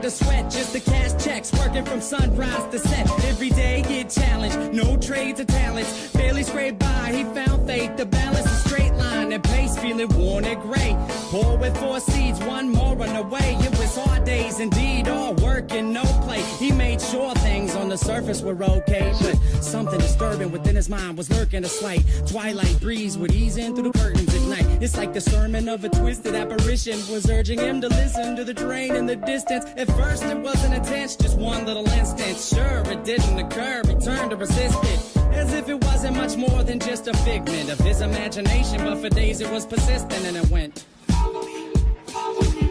to sweat just to cash checks, working from sunrise to set. Every day get challenged, no trades or talents. Barely scraped by, he found faith to balance a straight line and pace, feeling worn and gray. Poor with 4 seeds, one more on the way. It was hard days indeed, all work and no play. He made sure things on the surface were okay, but something disturbing within his mind was lurking. A slight twilight breeze would ease in through the curtains at night. It's like the sermon of a twisted apparition was urging him to listen to the train in the distance. At first it wasn't intense, just one little instant. Sure, it didn't occur, he turned to resist it, as if it wasn't much more than just a figment of his imagination. But for days it was persistent, and it went, follow me, follow me,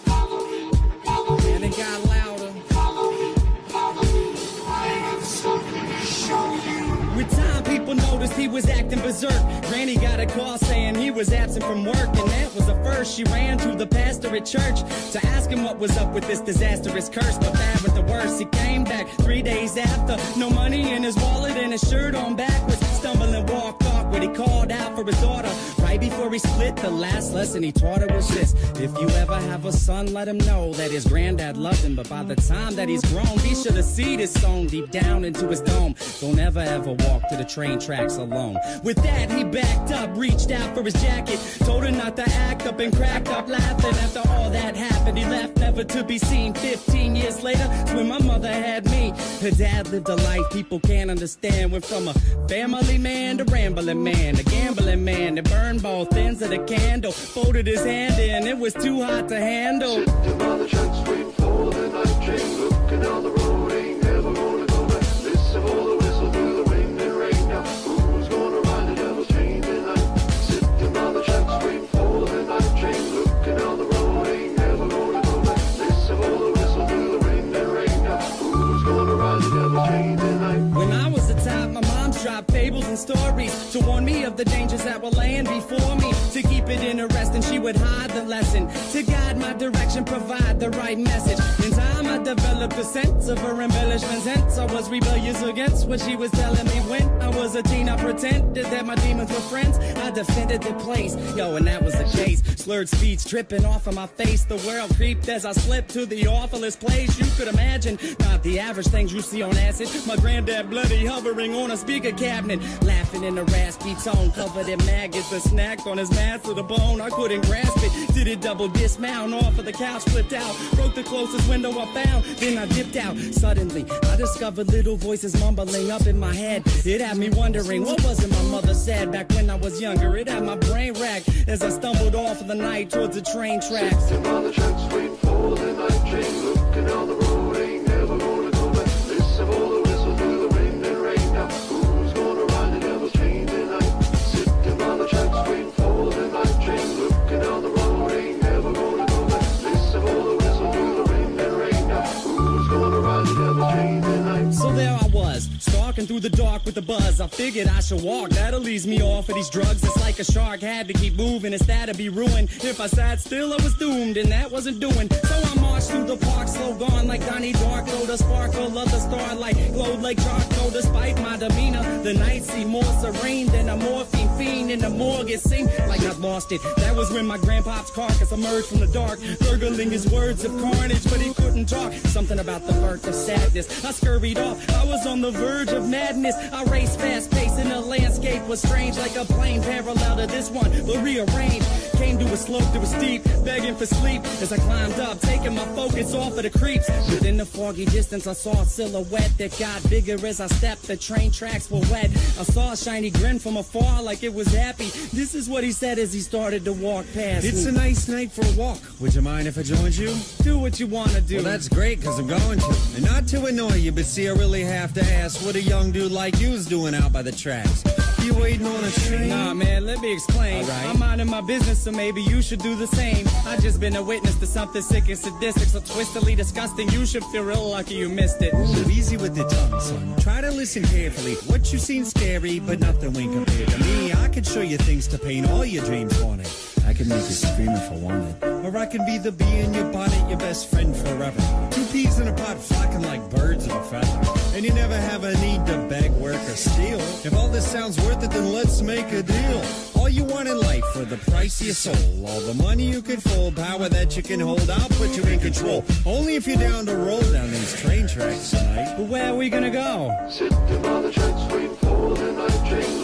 follow me, follow me. And it got louder, follow me, follow me, I have something to show you. With time, people noticed he was acting berserk. Granny got a call saying he was absent from work, and that was the first. She ran to the pastor at church to ask him what was up with this disastrous curse. But that was the worst. He came back 3 days after, no money in his wallet and his shirt on backwards. Stumbling, walked awkward. He called out for his daughter right before he split. The last lesson he taught her was this: if you ever have a son, let him know that his granddad loved him. But by the time that he's grown, be sure the seed is sown deep down into his dome. Don't ever walk to the train tracks alone. With that, he backed up, reached out for his jacket, told her not to act up, and cracked up laughing. After all that happened, he left never to be seen. 15 years later, when my mother had me. Her dad lived a life people can't understand. Went from a family man to rambling man, a gambling man that burned both ends of the candle. Folded his hand in, it was too hot to handle. Sitting by the tracks, waiting for the night train, looking down the road, ain't never gonna go back. Listen for the whistle through the wind and rain. Now who's gonna ride the devil's train tonight? Sitting by the tracks, waiting for the night train, looking down the road, ain't never gonna go back. Listen for the whistle through the wind and rain. Now who's gonna ride the devil's train tonight? When I was a child, my mom dropped fables and stories to warn me of the dangers that were laying before me. To keep it interesting, she would hide the lesson. To guide my direction, provide the right message. In time, I developed a sense of her embellishments. Hence, I was rebellious against what she was telling me. When I was a teen, I pretended that my demons were friends. I defended the place, yo, and that was the case. Slurred speech dripping off of my face. The world creeped as I slipped to the awfulest place you could imagine. Not the average things you see on acid. My granddad bloody hovering on a speaker cabinet, laughing in a raspy tone, covered in maggots. A snack on his mass to the bone, I couldn't grasp it. Did it double dismount off of the couch, flipped out, broke the closest window I found, then I dipped out. Suddenly, I discovered little voices mumbling up in my head. It had me wondering, what was it my mother said back when I was younger? It had my brain racked as I stumbled off of the night towards the train tracks. Sitting on the tracks, waiting for the night train, looking down the road, ain't never gonna go back. Listen for the whistle through the wind and rain. Now who's gonna ride the devil's train tonight? Sitting on the tracks, waiting for the night train, looking down the road, ain't never gonna go back. Listen for the whistle through the wind and rain. Now who's gonna ride the devil's train tonight? So there I was, stalking through the dark with the buzz. I figured I should walk, that'll ease me off of these drugs. It's like a shark had to keep moving, instead of be ruined. If I sat still, I was doomed, and that wasn't doing. So I marched through the park, slow gone like Donnie Darko. The sparkle of the starlight glowed like charcoal. Despite my demeanor, the night seemed more serene than a morphine fiend in the morgue. It seemed like I'd lost it. That was when my grandpa's carcass emerged from the dark, gurgling his words of carnage, but he couldn't talk. Something about the birth of sadness. I scurried off, I was on the verge of madness. I raced fast paced and the landscape was strange, like a plane parallel to this one, but rearranged. Came to a slope that was steep, begging for sleep as I climbed up, taking my focus off of the creeps. Within the foggy distance, I saw a silhouette that got bigger as I stepped. The train tracks were wet. I saw a shiny grin from afar like it was happy. This is what he said as he started to walk past me. It's a nice night for a walk. Would you mind if I joined you? Do what you want to do. Well, that's great, because I'm going to. And not to annoy you, but see, I really have to ask what a young dude like you's doing out by the tracks. You waiting on a train? Nah, man, let me explain. All right. I'm minding my business, so maybe you should do the same. I just been a witness to something sick and sadistic, so twistedly disgusting. You should feel real lucky you missed it. Ooh, easy with the tongue, son. Try to listen carefully. What you seen scary, but nothing when compared to me. I could show you things to paint all your dreams wanted. I can make you scream if I wanted. Or I can be the bee in your bonnet, your best friend forever. Two peas in a pot flocking like birds of a feather. and you never have a need to beg, work, or steal. If all this sounds worth it, then let's make a deal. All you want in life for the price of your soul. All the money you can fold, power that you can hold, I'll put you in control. Only if you're down to roll down these train tracks tonight. But where are we gonna go? Sitting by the tracks waiting for the night train.